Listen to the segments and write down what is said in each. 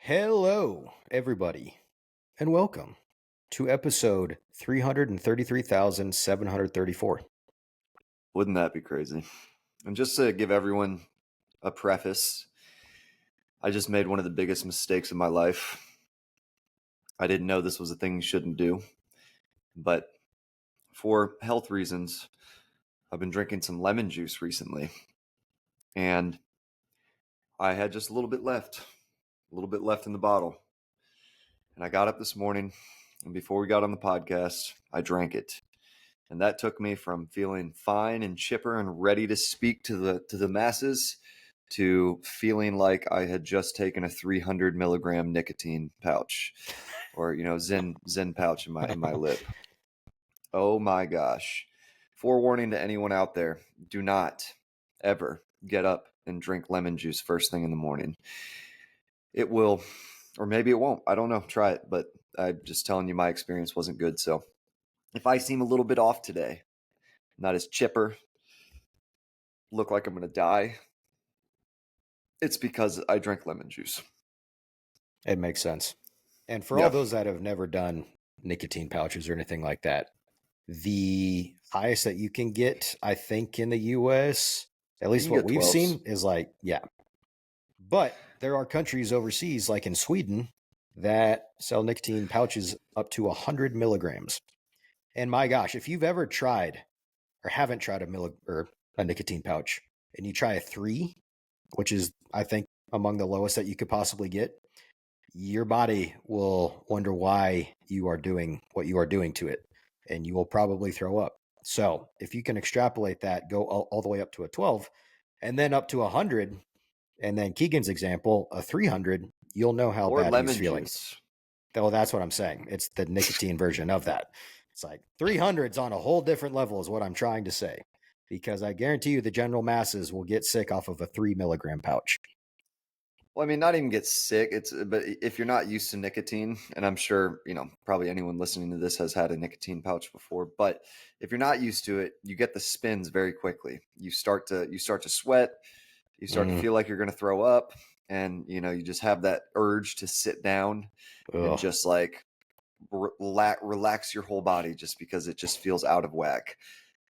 Hello, everybody, and welcome to episode 333,734. Wouldn't that be crazy? And just to give everyone a preface, I just made one of the biggest mistakes of my life. I didn't know this was a thing you shouldn't do, but for health reasons, I've been drinking some lemon juice recently, and I had just a little bit left in the bottle. And I got up this morning, and before we got on the podcast, I drank it. And that took me from feeling fine and chipper and ready to speak to the masses to feeling like I had just taken a 300 milligram nicotine pouch, or Zen pouch in my lip. Oh my gosh! Forewarning to anyone out there: do not ever get up and drink lemon juice first thing in the morning. It will, or maybe it won't. I don't know. Try it, but I'm just telling you, my experience wasn't good. So if I seem a little bit off today, not as chipper, look like I'm going to die, it's because I drank lemon juice. It makes sense. And for Yeah. all those that have never done nicotine pouches or anything like that, the highest that you can get, I think, in the US, at least can what get we've 12s. seen, is like, yeah. But there are countries overseas, like in Sweden, that sell nicotine pouches up to 100 milligrams. And my gosh, if you've ever tried or haven't tried a nicotine pouch and you try a 3, which is, I think, among the lowest that you could possibly get, your body will wonder why you are doing what you are doing to it, and you will probably throw up. So if you can extrapolate that, go all the way up to a 12 and then up to 100, and then Keegan's example, a 300, you'll know how Or bad he's lemon feeling. juice. Well, that's what I'm saying. It's the nicotine version of that. It's like 300's on a whole different level is what I'm trying to say, because I guarantee you the general masses will get sick off of a 3 milligram pouch. Well, I mean, not even get sick. But if you're not used to nicotine, and I'm sure, probably anyone listening to this has had a nicotine pouch before, but if you're not used to it, you get the spins very quickly. You start to sweat, you start to feel like you're going to throw up, and you just have that urge to sit down and Ugh. just like relax your whole body just because it just feels out of whack.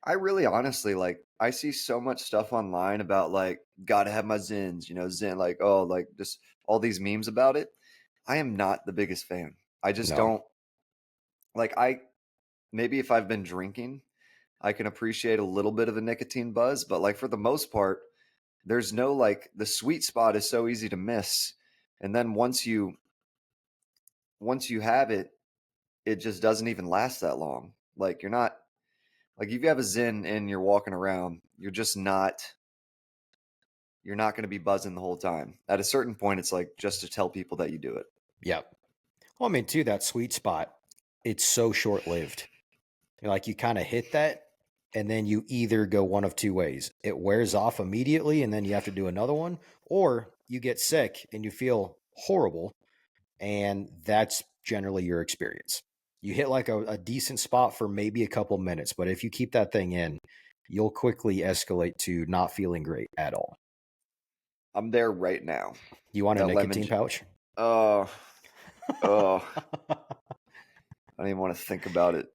I really honestly I see so much stuff online about like gotta have my Zins, Zen, like, oh, like just all these memes about it. I am not the biggest fan. I just No. don't like maybe if I've been drinking, I can appreciate a little bit of a nicotine buzz, but like for the most part, there's no like the sweet spot is so easy to miss. And then once you have it, it just doesn't even last that long. Like you're not like if you have a Zen and you're walking around, you're not going to be buzzing the whole time. At a certain point, it's like just to tell people that you do it. Yep. Well, I mean, too, that sweet spot, it's so short lived. Like you kind of hit that, and then you either go one of two ways. It wears off immediately, and then you have to do another one, or you get sick and you feel horrible, and that's generally your experience. You hit like a decent spot for maybe a couple minutes, but if you keep that thing in, you'll quickly escalate to not feeling great at all. I'm there right now. You want a That nicotine pouch? Oh, oh, I don't even want to think about it.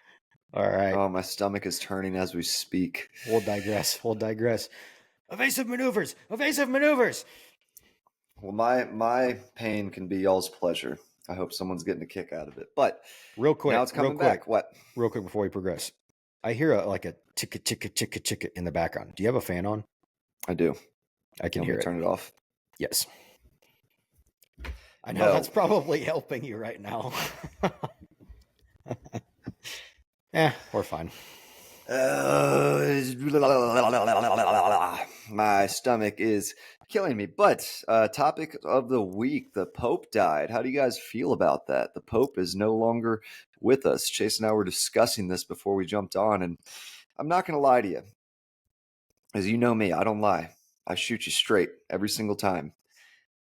All right. Oh, my stomach is turning as we speak. We'll digress. We'll digress. Evasive maneuvers. Evasive maneuvers. Well, my pain can be y'all's pleasure. I hope someone's getting a kick out of it. But Real quick. now it's coming back. What? Real quick before we progress. I hear like a ticka ticka ticka ticka in the background. Do you have a fan on? I do. I can Want me hear to it. turn it off? Yes. I know No. that's probably helping you right now. We're fine. My stomach is killing me. But topic of the week: the Pope died. How do you guys feel about that? The Pope is no longer with us. Chase and I were discussing this before we jumped on, and I'm not going to lie to you. As you know me, I don't lie. I shoot you straight every single time.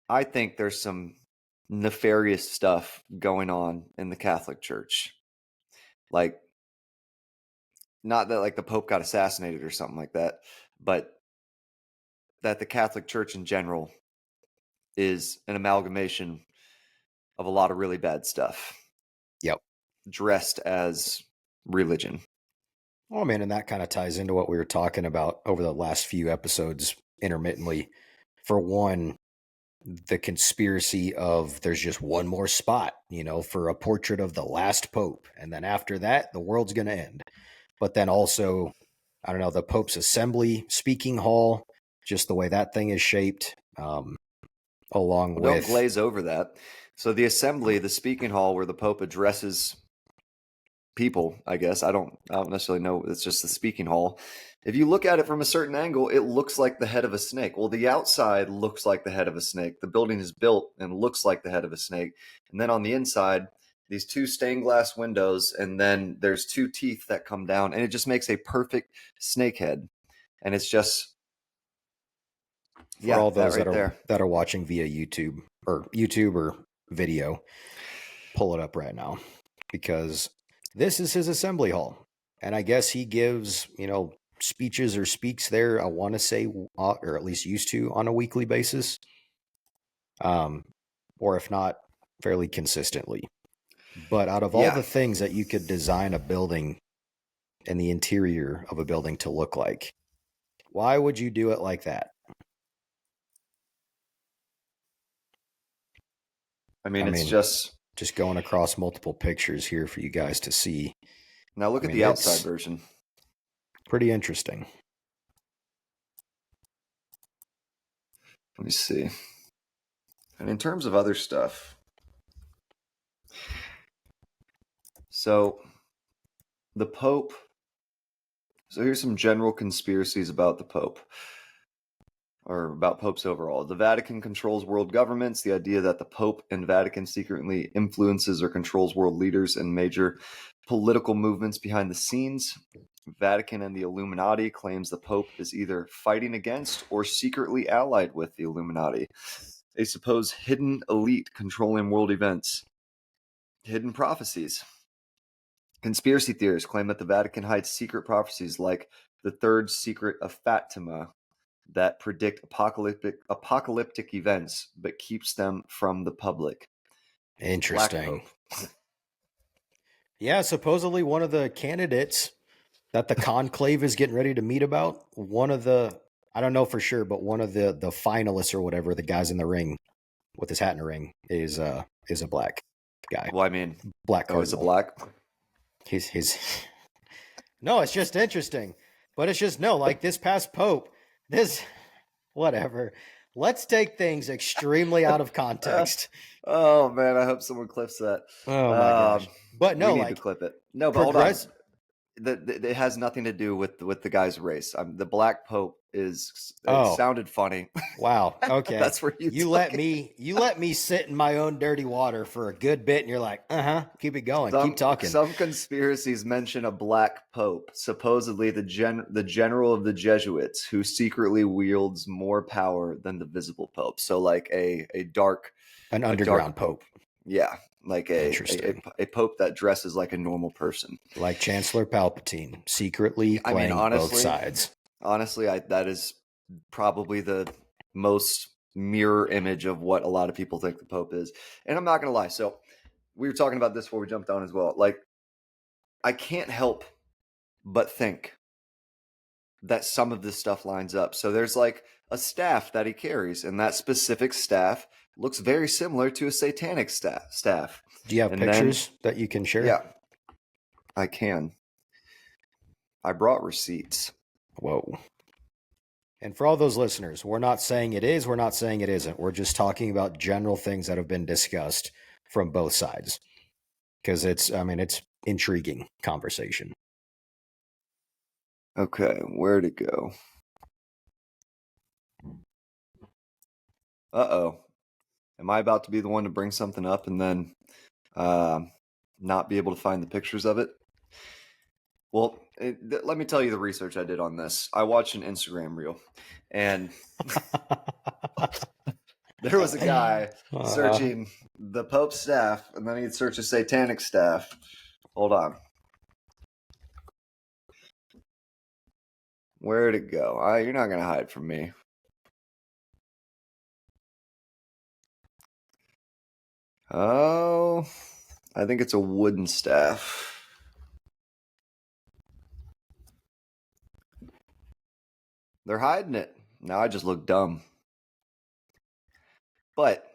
I think there's some nefarious stuff going on in the Catholic Church. Like, not that like the Pope got assassinated or something like that, but that the Catholic Church in general is an amalgamation of a lot of really bad stuff. Yep. Dressed as religion. Oh man, and that kind of ties into what we were talking about over the last few episodes intermittently. For one, the conspiracy of there's just one more spot, for a portrait of the last pope. And then after that, the world's going to end. But then also, I don't know, the Pope's Assembly speaking hall, just the way that thing is shaped, along Well, don't with. glaze over that. So the assembly, the speaking hall where the Pope addresses people, I guess. I don't necessarily know. It's just the speaking hall. If you look at it from a certain angle, it looks like the head of a snake. Well, the outside looks like the head of a snake. The building is built and looks like the head of a snake. And then on the inside, these two stained glass windows, and then there's two teeth that come down, and it just makes a perfect snake head. And it's just For all those that right that are watching via YouTube or video, pull it up right now, because this is his assembly hall, and I guess he gives speeches or speaks there. I want to say, or at least used to, on a weekly basis, or if not, fairly consistently. But out of all the things that you could design a building and the interior of a building to look like, why would you do it like that? I mean, it's just going across multiple pictures here for you guys to see. Now look at the outside version. Pretty interesting. Let me see. And in terms of other stuff, so the Pope. So here's some general conspiracies about the Pope, or about popes overall. The Vatican controls world governments. The idea that the Pope and Vatican secretly influences or controls world leaders and major political movements behind the scenes. Vatican and the Illuminati claims the Pope is either fighting against or secretly allied with the Illuminati, a supposed hidden elite controlling world events. Hidden prophecies. Conspiracy theorists claim that the Vatican hides secret prophecies like the third secret of Fatima that predict apocalyptic events but keeps them from the public. Interesting. Yeah, supposedly one of the candidates that the conclave is getting ready to meet about, one of the, I don't know for sure, but one of the finalists or whatever, the guys in the ring with his hat in a ring, is a black guy. Well, I mean, black cardinal. He's a black? He's No, it's just interesting. But it's just, like this past Pope, whatever. Let's take things extremely out of context. Oh man, I hope someone clips that. Oh my gosh! But no, we need to clip it. No, but hold on. It has nothing to do with the guy's race. The black Pope is. It sounded funny. Wow. Okay. That's where you let me sit in my own dirty water for a good bit, and you're like, keep it going, keep talking. Some conspiracies mention a black Pope, supposedly the general of the Jesuits, who secretly wields more power than the visible Pope. So like an underground Pope. Yeah. Like a Pope that dresses like a normal person. Like Chancellor Palpatine, secretly playing both sides. Honestly, that is probably the most mirror image of what a lot of people think the Pope is. And I'm not going to lie. So we were talking about this before we jumped on as well. Like, I can't help but think that some of this stuff lines up. So there's like a staff that he carries, and that specific staff looks very similar to a satanic staff. Do you have pictures that you can share? Yeah, I can. I brought receipts. Whoa. And for all those listeners, we're not saying it is, we're not saying it isn't. We're just talking about general things that have been discussed from both sides. Because it's intriguing conversation. Okay, where'd it go? Uh-oh. Am I about to be the one to bring something up and then not be able to find the pictures of it? Well, let me tell you the research I did on this. I watched an Instagram reel, and there was a guy searching the Pope's staff, and then he'd search a satanic staff. Hold on. Where'd it go? You're not going to hide from me. Oh, I think it's a wooden staff. They're hiding it. Now I just look dumb. But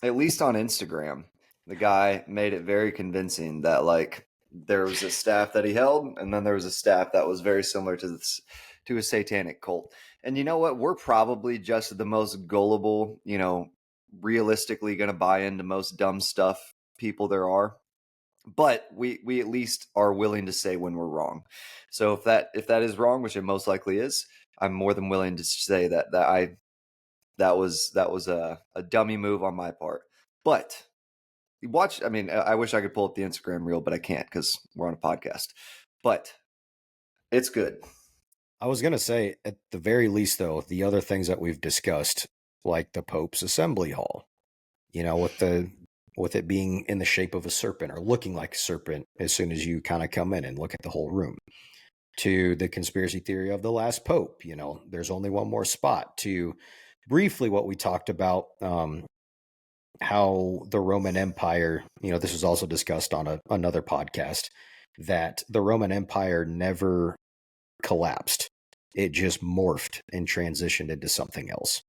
at least on Instagram, the guy made it very convincing that like there was a staff that he held, and then there was a staff that was very similar to this to a satanic cult. And you know what? We're probably just the most gullible, realistically going to buy into most dumb stuff people there are. But we at least are willing to say when we're wrong. So if that is wrong, which it most likely is, I'm more than willing to say that was a dummy move on my part. But watch, I mean, I wish I could pull up the Instagram reel, but I can't because we're on a podcast. But it's good. I was going to say, at the very least, though, the other things that we've discussed, like the Pope's Assembly Hall, with it being in the shape of a serpent or looking like a serpent as soon as you kind of come in and look at the whole room, to the conspiracy theory of the last Pope, there's only one more spot, to briefly what we talked about, how the Roman Empire, this was also discussed on another podcast, that the Roman Empire never collapsed. It just morphed and transitioned into something else.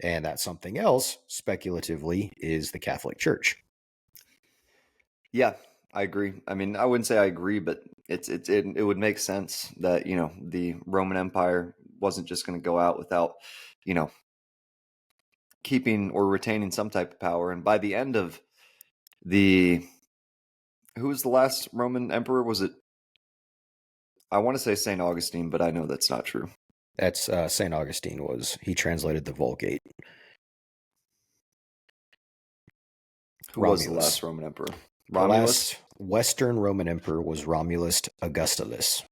And that something else, speculatively, is the Catholic Church. Yeah, I agree. I mean, I wouldn't say I agree, but it would make sense that, the Roman Empire wasn't just going to go out without, keeping or retaining some type of power. And by the end of who was the last Roman emperor? Was it, I want to say St. Augustine, but I know that's not true. That's St. Augustine he translated the Vulgate. Who was the last Roman emperor? Romulus? The last Western Roman emperor was Romulus Augustulus.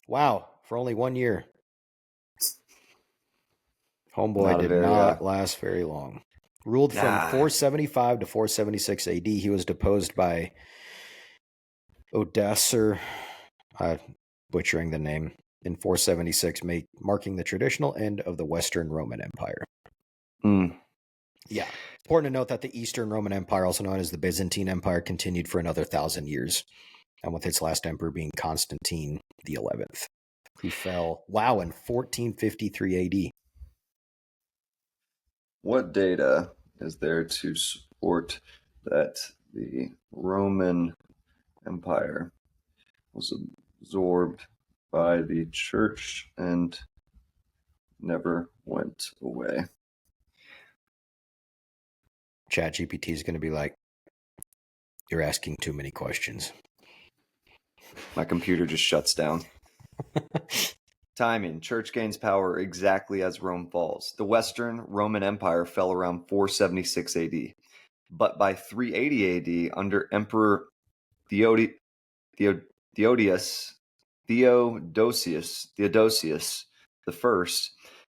Wow, for only 1 year. Homeboy did not last very long. Ruled from 475 to 476 AD. He was deposed by Odoacer, butchering the name, in 476, marking the traditional end of the Western Roman Empire. Yeah. Important to note that the Eastern Roman Empire, also known as the Byzantine Empire, continued for another 1,000 years, and with its last emperor being Constantine the 11th, who fell, in 1453 AD. What data is there to support that the Roman Empire was absorbed by the church and never went away? ChatGPT is going to be like, you're asking too many questions. My computer just shuts down. Timing. Church gains power exactly as Rome falls. The Western Roman Empire fell around 476 AD. But by 380 AD, under Emperor Theodosius I,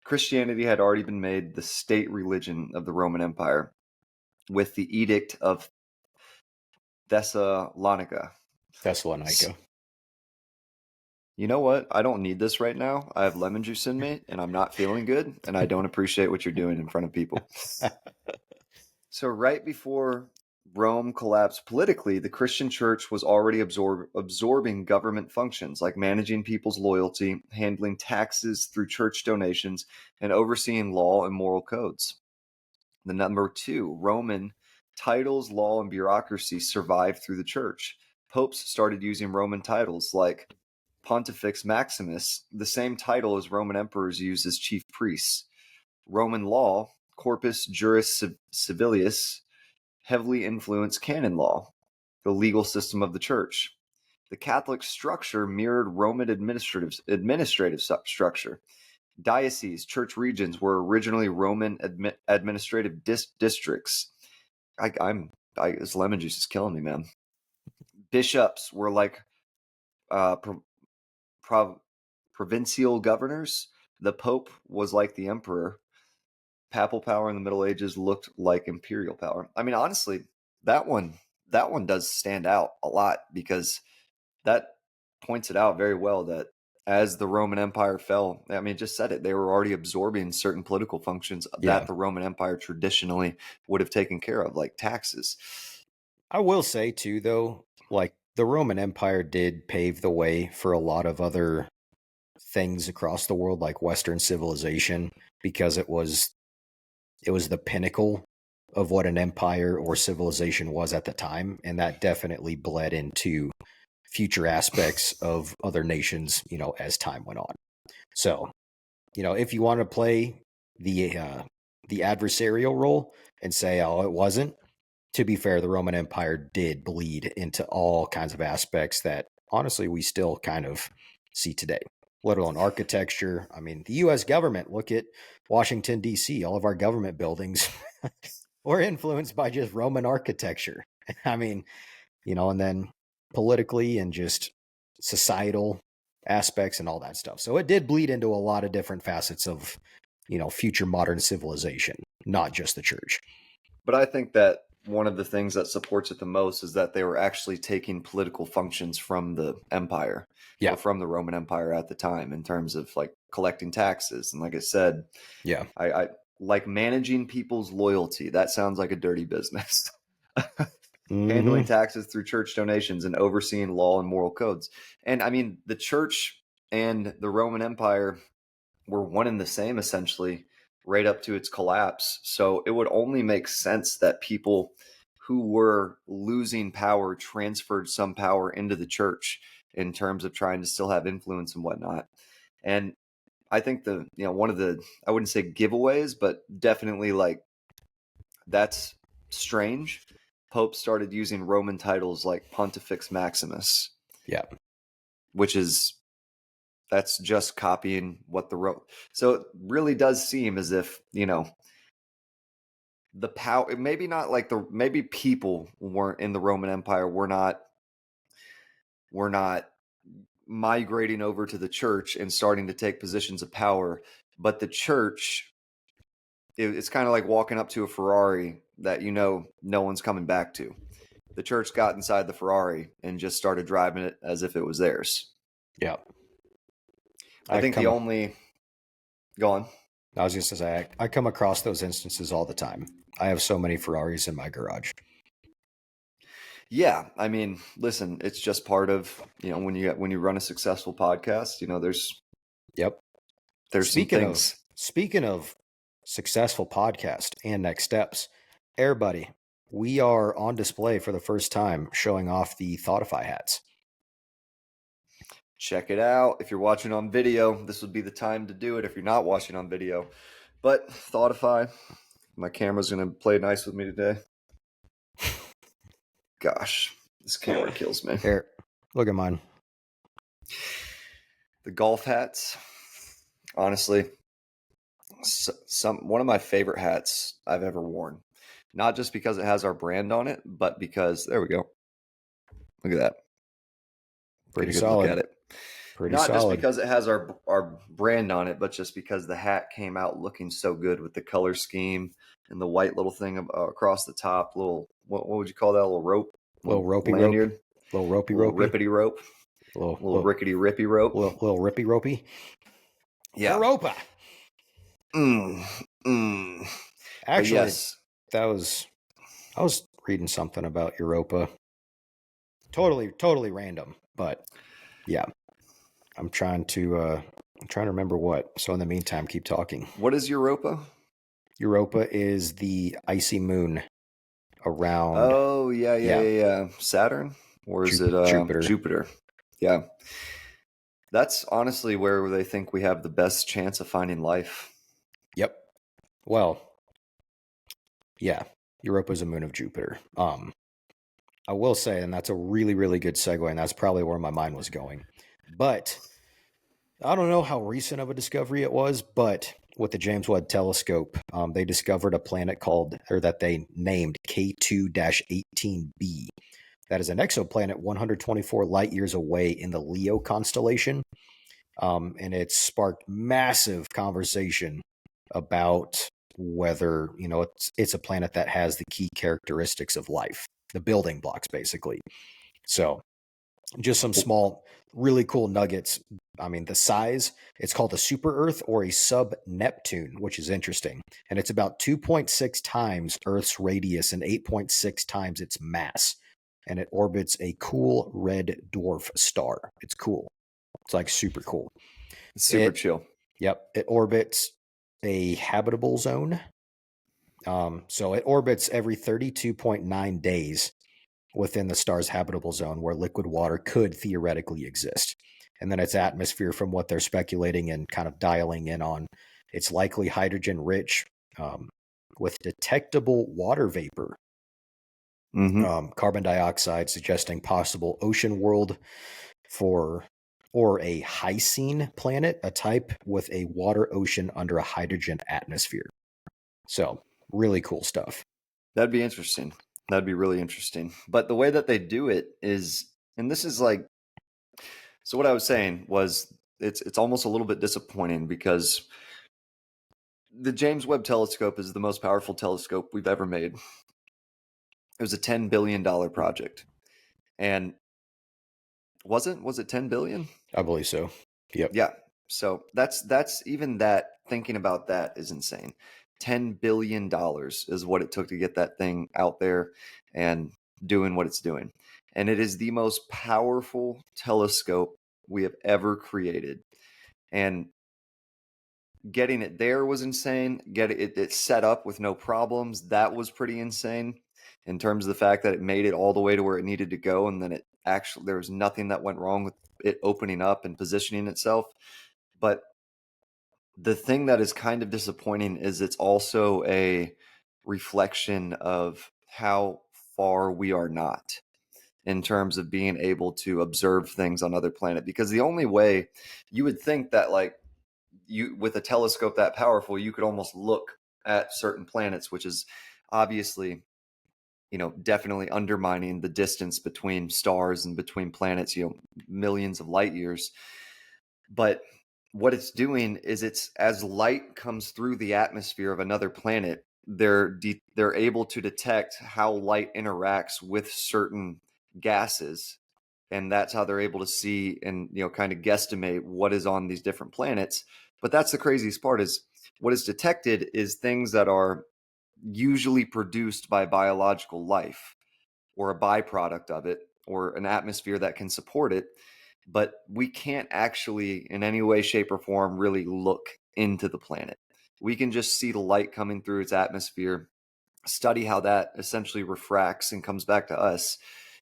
Christianity had already been made the state religion of the Roman Empire with the Edict of Thessalonica. You know what? I don't need this right now. I have lemon juice in me and I'm not feeling good, and I don't appreciate what you're doing in front of people. So right before Rome collapsed politically, the Christian church was already absorbing government functions like managing people's loyalty, handling taxes through church donations, and overseeing law and moral codes. The number 2, Roman titles, law, and bureaucracy survived through the church. Popes started using Roman titles like Pontifex Maximus, the same title as Roman emperors used as chief priests. Roman law, Corpus Juris Civilis, heavily influenced canon law, the legal system of the church. The Catholic structure mirrored Roman administrative structure. Dioceses, church regions, were originally Roman administrative districts. This lemon juice is killing me, man. Bishops were like provincial governors. The Pope was like the emperor. Papal power in the Middle Ages looked like imperial power. I mean, honestly, that one does stand out a lot because that points it out very well that as the Roman Empire fell, I mean, it just said it. They were already absorbing certain political functions Yeah. that the Roman Empire traditionally would have taken care of, like taxes. I will say too, though, like the Roman Empire did pave the way for a lot of other things across the world, like Western civilization, because it was the pinnacle of what an empire or civilization was at the time, and that definitely bled into future aspects of other nations, as time went on. So, if you want to play the adversarial role and say, "Oh, it wasn't," to be fair, the Roman Empire did bleed into all kinds of aspects that honestly we still kind of see today, let alone architecture. I mean, the US government, look at Washington, D.C., all of our government buildings were influenced by just Roman architecture. I mean, and then politically and just societal aspects and all that stuff. So it did bleed into a lot of different facets of, future modern civilization, not just the church. But I think that one of the things that supports it the most is that they were actually taking political functions from the empire Yeah. or from the Roman Empire at the time in terms of like collecting taxes. And like I said, Yeah. I like managing people's loyalty. That sounds like a dirty business. Handling taxes through church donations and overseeing law and moral codes. And I mean, the church and the Roman Empire were one and the same essentially right up to its collapse. So it would only make sense that people who were losing power transferred some power into the church in terms of trying to still have influence and whatnot. And I think one of the, I wouldn't say giveaways, but definitely like that's strange. Pope started using Roman titles like Pontifex Maximus. Yeah. Which is, that's just copying what so it really does seem as if, the power, maybe not like maybe people weren't in the Roman Empire, were not migrating over to the church and starting to take positions of power, but the church, it's kind of like walking up to a Ferrari that no one's coming back to. The church got inside the Ferrari and just started driving it as if it was theirs. Yeah. I think the only... Go on. I was just to say, I come across those instances all the time. I have so many Ferraris in my garage. Yeah, I mean, listen, it's just part of, when you run a successful podcast, there's some things. Speaking of successful podcast and next steps, everybody, we are on display for the first time showing off the Thoughtify hats. Check it out. If you're watching on video, this would be the time to do it if you're not watching on video. But Thoughtify, my camera's going to play nice with me today. Gosh, this camera kills me. Here, look at mine. The golf hats, honestly, one of my favorite hats I've ever worn. Not just because it has our brand on it, but because, there we go. Look at that. Pretty solid. Look at it. Not just because it has our brand on it, but just because the hat came out looking so good with the color scheme and the white little thing across the top. Little, what would you call that? Little rope? Little ropey lanyard? Rope. Little ropey rippity rope. Little rickety rippy rope. Little rippy ropey. Yeah. Europa. Actually, yes. I was reading something about Europa. Totally random, but yeah. I'm trying to remember what. So in the meantime, keep talking. What is Europa? Europa is the icy moon around. Oh, yeah. Saturn? Or is it Jupiter? Jupiter. Yeah. That's honestly where they think we have the best chance of finding life. Yep. Well, yeah. Europa is a moon of Jupiter. I will say, and that's a really, really good segue, and that's probably where my mind was going. But I don't know how recent of a discovery it was, but with the James Webb Telescope, they discovered a planet that they named K2-18b. That is an exoplanet 124 light years away in the Leo constellation. And it sparked massive conversation about whether, it's a planet that has the key characteristics of life, the building blocks, basically. So Just some small, really cool nuggets. I mean, the size, it's called a super Earth or a sub Neptune, which is interesting. And it's about 2.6 times Earth's radius and 8.6 times its mass. And it orbits a cool red dwarf star. It's cool. It's like super cool. It's super It, chill. yep, it orbits a habitable zone. So it orbits every 32.9 days within the star's habitable zone where liquid water could theoretically exist. And then its atmosphere, from what they're speculating and kind of dialing in on, it's likely hydrogen rich, with detectable water vapor, carbon dioxide, suggesting possible ocean world for or a Hycene planet, a type with a water ocean under a hydrogen atmosphere. So really cool stuff. That'd be interesting. That'd be really interesting. But the way that they do it is, and this is like, so what I was saying was it's almost a little bit disappointing because the James Webb Telescope is the most powerful telescope we've ever made. It was a $10 billion project. And was it 10 billion? I believe so. Yep. Yeah. So that's even that, thinking about that is insane. $10 billion is what it took to get that thing out there and doing what it's doing. And it is the most powerful telescope we have ever created. And getting it there was insane. Getting it set up with no problems, that was pretty insane in terms of the fact that it made it all the way to where it needed to go. And then it actually, there was nothing that went wrong with it opening up and positioning itself. But the thing that is kind of disappointing is it's also a reflection of how far we are not in terms of being able to observe things on other planets. Because the only way you would think that, like, you with a telescope that powerful, you could almost look at certain planets, which is obviously, definitely undermining the distance between stars and between planets, millions of light years. But what it's doing is, it's as light comes through the atmosphere of another planet, they're able to detect how light interacts with certain gases, and that's how they're able to see and kind of guesstimate what is on these different planets. But that's the craziest part, is what is detected is things that are usually produced by biological life or a byproduct of it or an atmosphere that can support it. But we can't actually, in any way, shape, or form, really look into the planet. We can just see the light coming through its atmosphere, study how that essentially refracts and comes back to us.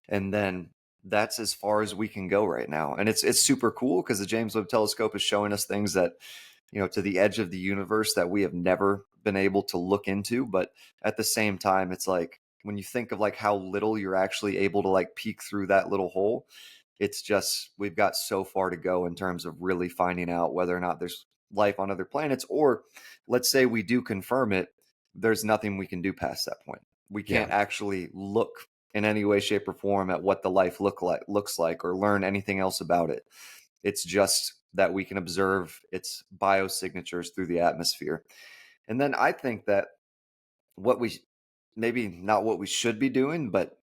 And then that's as far as we can go right now. And it's super cool because the James Webb Telescope is showing us things that, to the edge of the universe that we have never been able to look into. But at the same time, it's like, when you think of like how little you're actually able to like peek through that little hole, it's just, we've got so far to go in terms of really finding out whether or not there's life on other planets. Or let's say we do confirm it, there's nothing we can do past that point. We can't actually look in any way, shape, or form at what the life looks like or learn anything else about it. It's just that we can observe its biosignatures through the atmosphere. And then I think that what we, maybe not what we should be doing, but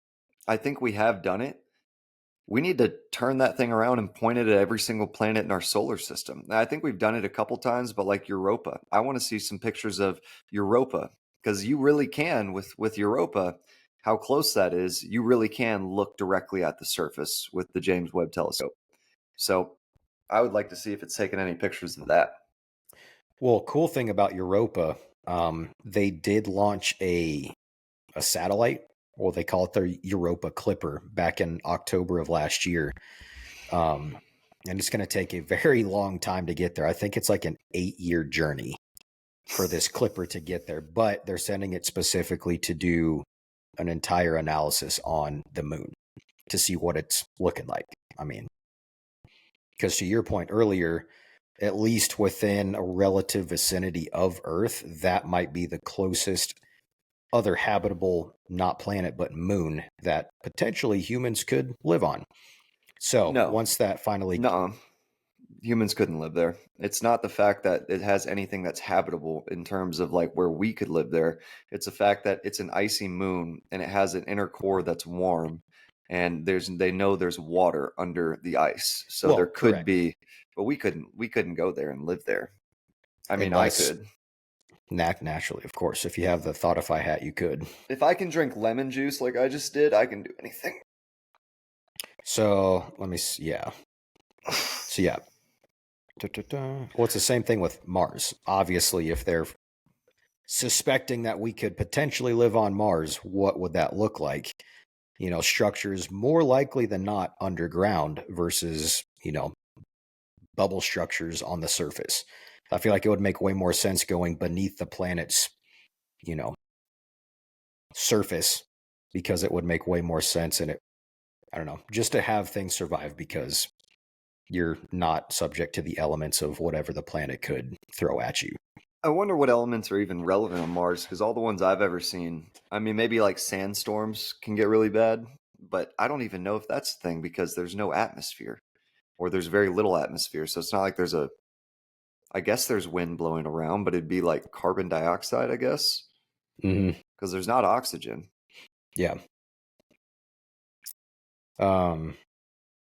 I think we have done it. We need to turn that thing around and point it at every single planet in our solar system. I think we've done it a couple times, but like Europa, I want to see some pictures of Europa, because you really can with Europa, how close that is. You really can look directly at the surface with the James Webb Telescope. So I would like to see if it's taken any pictures of that. Well, cool thing about Europa, they did launch a satellite. Well, they call it their Europa Clipper back in October of last year. And it's going to take a very long time to get there. I think it's like an 8-year journey for this Clipper to get there, but they're sending it specifically to do an entire analysis on the moon to see what it's looking like. I mean, because to your point earlier, at least within a relative vicinity of Earth, that might be the closest other habitable, not planet, but moon that potentially humans could live on. So No, once that finally, no, humans couldn't live there. It's not the fact that it has anything that's habitable in terms of like where we could live there. It's the fact that it's an icy moon and it has an inner core that's warm. and they know there's water under the ice, so Well, there could correct. be, but we couldn't go there and live there. I mean, I Unless could. naturally, of course, if you have the Thoughtify hat, you could. If I can drink lemon juice like I just did, I can do anything. So let me see. Yeah. So yeah. Well, it's the same thing with Mars. Obviously, if they're suspecting that we could potentially live on Mars, what would that look like? Structures more likely than not underground versus, bubble structures on the surface. I feel like it would make way more sense going beneath the planet's, you know, surface, because it would make way more sense. And I don't know, just to have things survive, because you're not subject to the elements of whatever the planet could throw at you. I wonder what elements are even relevant on Mars, because all the ones I've ever seen, I mean, maybe like sandstorms can get really bad, but I don't even know if that's the thing, because there's no atmosphere, or there's very little atmosphere. So it's not like I guess there's wind blowing around, but it'd be like carbon dioxide, I guess, Mm-hmm. because there's not oxygen. Yeah.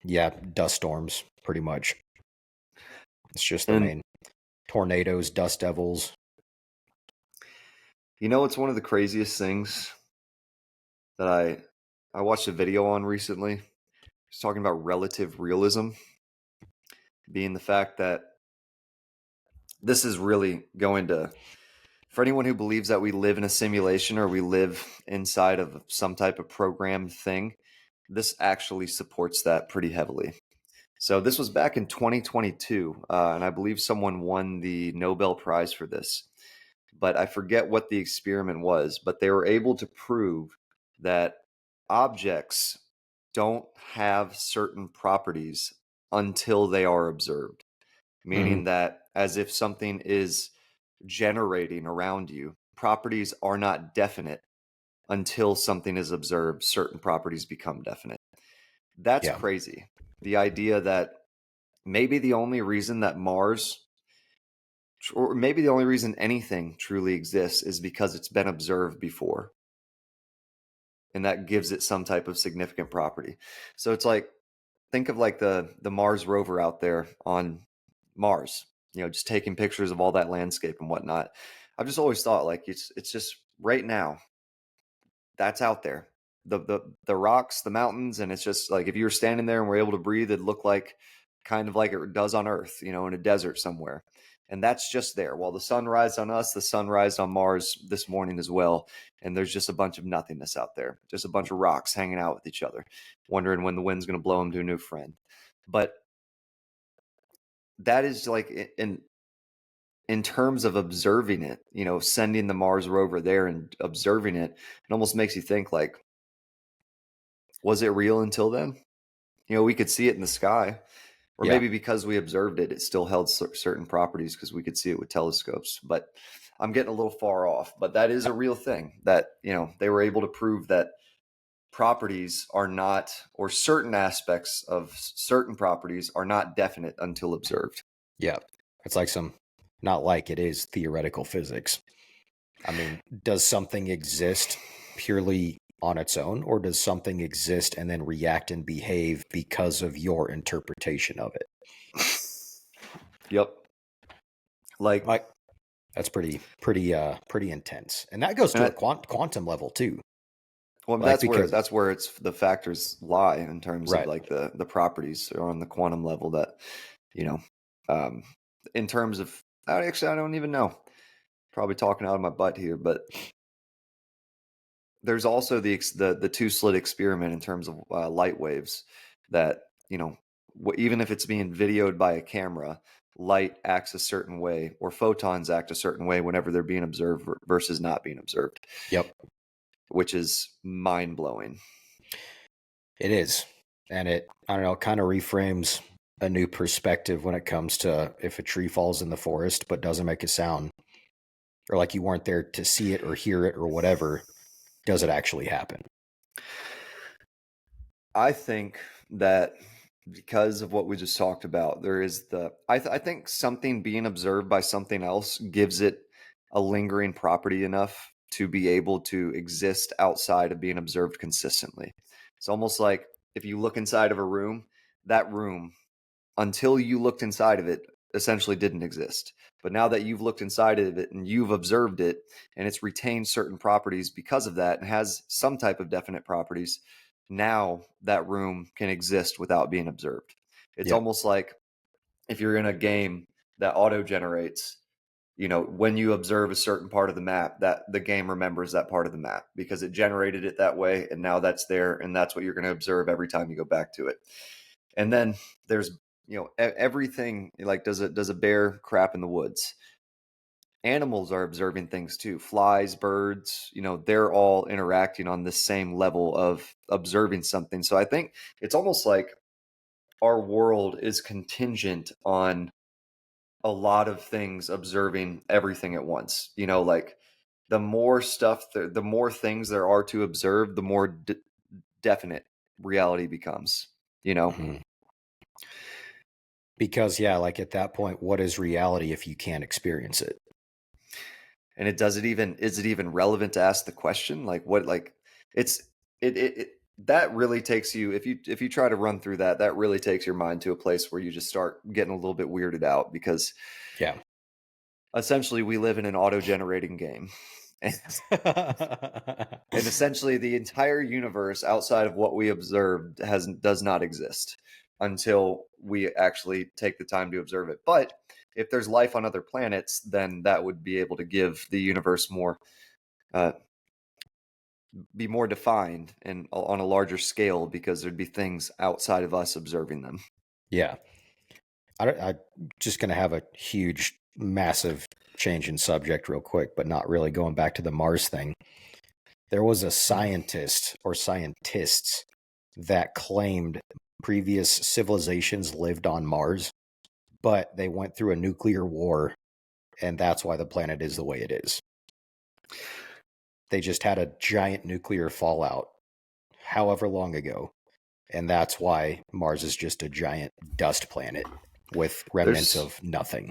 Yeah, dust storms, pretty much. It's just the And main tornadoes, dust devils. it's one of the craziest things that I watched a video on recently. It's talking about relative realism, being the fact that this is really going to, for anyone who believes that we live in a simulation or we live inside of some type of programmed thing, this actually supports that pretty heavily. So this was back in 2022, and I believe someone won the Nobel Prize for this, but I forget what the experiment was, but they were able to prove that objects don't have certain properties until they are observed, meaning Mm-hmm. that as if something is generating around you, properties are not definite until something is observed, certain properties become definite. That's Yeah. crazy. The idea that maybe the only reason that Mars, or maybe the only reason anything truly exists, is because it's been observed before. And that gives it some type of significant property. So it's like, think of like the Mars rover out there on Mars, just taking pictures of all that landscape and whatnot. I've just always thought like it's just right now that's out there. The rocks, the mountains, and it's just like if you were standing there and were able to breathe, it'd look like kind of like it does on Earth, in a desert somewhere. And that's just there. While the sun rised on us, the sun rised on Mars this morning as well. And there's just a bunch of nothingness out there, just a bunch of rocks hanging out with each other, wondering when the wind's going to blow them to a new friend. But that is like in terms of observing it, sending the Mars rover there and observing it, it almost makes you think like, was it real until then? We could see it in the sky, or Yeah. maybe because we observed it, it still held certain properties because we could see it with telescopes. But I'm getting a little far off, but that is a real thing that, they were able to prove that properties are not, or certain aspects of certain properties are not definite until observed. Yeah. It's like it is theoretical physics. I mean, does something exist purely on its own, or does something exist and then react and behave because of your interpretation of it? Yep. Like, Like, that's pretty intense, and that goes to a quantum level too. well, Like, that's where it's the factors lie in terms of right. like the properties are on the quantum level that, um, in terms of, I don't even know. Probably talking out of my butt here, but there's also the two slit experiment in terms of light waves that, even if it's being videoed by a camera, light acts a certain way, or photons act a certain way whenever they're being observed versus not being observed. Yep. Which is mind blowing. It is. And it, I don't know, kind of reframes a new perspective when it comes to if a tree falls in the forest but doesn't make a sound, or like you weren't there to see it or hear it or whatever, does it actually happen? I think that because of what we just talked about, there is I think something being observed by something else gives it a lingering property enough to be able to exist outside of being observed consistently. It's almost like if you look inside of a room, that room, until you looked inside of it, essentially didn't exist. But now that you've looked inside of it and you've observed it, and it's retained certain properties because of that and has some type of definite properties, now that room can exist without being observed. It's Yep. almost like if you're in a game that auto generates, when you observe a certain part of the map, that the game remembers that part of the map because it generated it that way, and now that's there, and that's what you're going to observe every time you go back to it. And then there's everything, like, does a bear crap in the woods? Animals are observing things too. Flies, birds, they're all interacting on the same level of observing something. So I think it's almost like our world is contingent on a lot of things observing everything at once. Like, the more stuff, the more things there are to observe, the more definite reality becomes. Mhm. Because yeah, like at that point, what is reality if you can't experience it? And is it even relevant to ask the question? Like, what, like, it's it that really takes you, if you try to run through that really takes your mind to a place where you just start getting a little bit weirded out, because Yeah. essentially we live in an auto-generating game. And and essentially the entire universe outside of what we observed does not exist until we actually take the time to observe it. But if there's life on other planets, then that would be able to give the universe more, uh, be more defined and on a larger scale, because there'd be things outside of us observing them. Yeah. I'm just going to have a huge, massive change in subject real quick, but not really, going back to the Mars thing. There was a scientist or scientists that claimed previous civilizations lived on Mars, but they went through a nuclear war, and that's why the planet is the way it is. They just had a giant nuclear fallout however long ago, and that's why Mars is just a giant dust planet with remnants There's of nothing.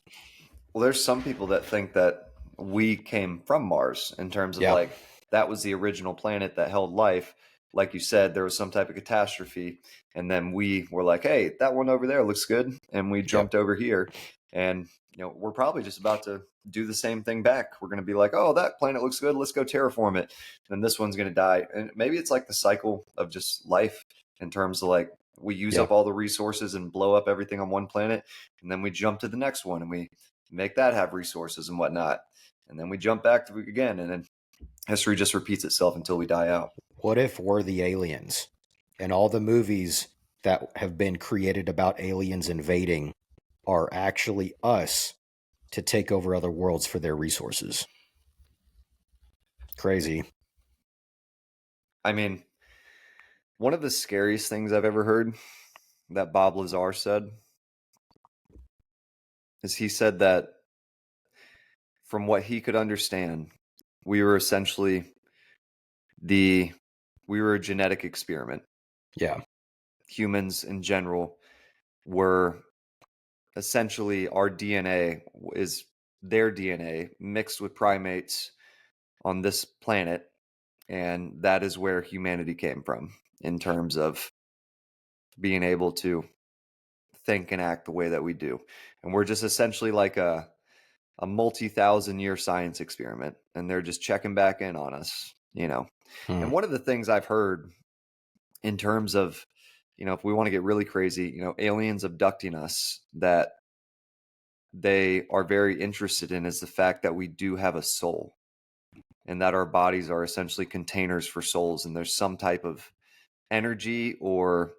Well, there's some people that think that we came from Mars, in terms of Yeah. like that was the original planet that held life. Like you said, there was some type of catastrophe, and then we were like, "Hey, that one over there looks good," and we Yep. jumped over here. And we're probably just about to do the same thing back. We're going to be like, "Oh, that planet looks good. Let's go terraform it." And this one's going to die. And maybe it's like the cycle of just life, in terms of like we use Yeah. up all the resources and blow up everything on one planet, and then we jump to the next one and we make that have resources and whatnot, and then we jump back to again, and then history just repeats itself until we die out. What if we're the aliens and all the movies that have been created about aliens invading are actually us to take over other worlds for their resources? Crazy. I mean, one of the scariest things I've ever heard that Bob Lazar said is, he said that from what he could understand, we were essentially we were a genetic experiment. Yeah. Humans in general were essentially, our DNA is their DNA mixed with primates on this planet, and that is where humanity came from, in terms of being able to think and act the way that we do. And we're just essentially like a multi-thousand year science experiment, and they're just checking back in on us. Hmm. And one of the things I've heard, in terms of, if we want to get really crazy, aliens abducting us, that they are very interested in, is the fact that we do have a soul, and that our bodies are essentially containers for souls, and there's some type of energy or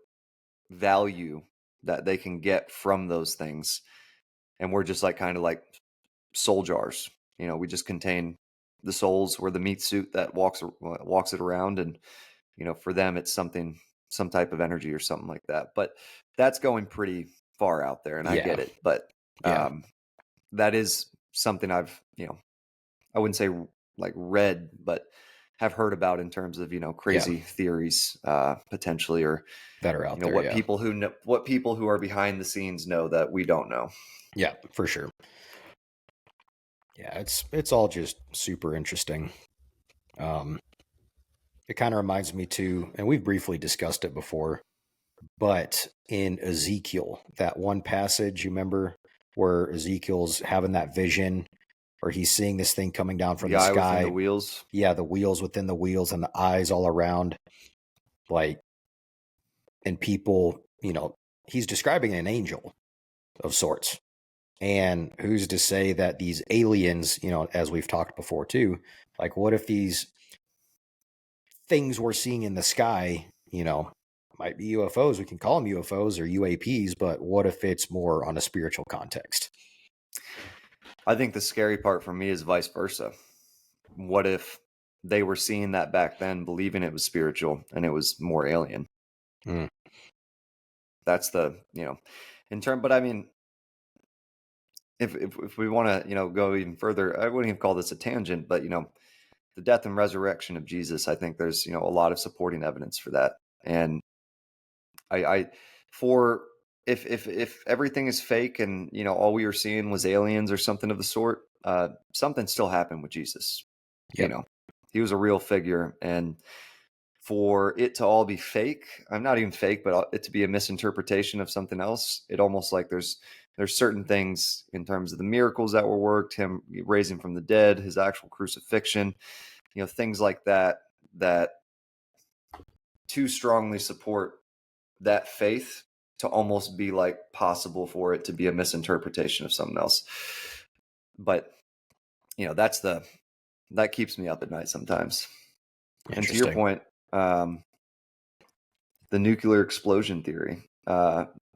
value that they can get from those things. And we're just like kind of like soul jars. We just contain the souls. We're the meat suit that walks it around, and for them it's some type of energy or something like that. But that's going pretty far out there, and I Yeah. get it. But Yeah. that is something I've I wouldn't say like read, but have heard about, in terms of Yeah. crazy theories, potentially, or That are out there. what Yeah. people who are behind the scenes know that we don't know. Yeah, for sure. Yeah, it's all just super interesting. Um, it kind of reminds me too, and we've briefly discussed it before, But in Ezekiel, that one passage, you remember where Ezekiel's having that vision, or he's seeing this thing coming down from The the eye within sky. the wheels. Yeah, the wheels within the wheels and the eyes all around, like, and people, he's describing an angel of sorts. And who's to say that these aliens, as we've talked before too, like, what if these things we're seeing in the sky, might be UFOs? We can call them UFOs or UAPs, but what if it's more on a spiritual context? I think the scary part for me is vice versa. What if they were seeing that back then, believing it was spiritual and it was more alien? Mm. That's the, in term, but I mean, if we want to, go even further, I wouldn't even call this a tangent, but, the death and resurrection of Jesus, I think there's, a lot of supporting evidence for that. And I for if everything is fake and all we were seeing was aliens or something of the sort, something still happened with Jesus. Yep. He was a real figure, and for it to all be fake, I'm not even fake, but it to be a misinterpretation of something else, it almost like there's certain things in terms of the miracles that were worked, him raising from the dead, his actual crucifixion, things like that too strongly support that faith to almost be like possible for it to be a misinterpretation of something else. But that keeps me up at night sometimes. And to your point, the nuclear explosion theory,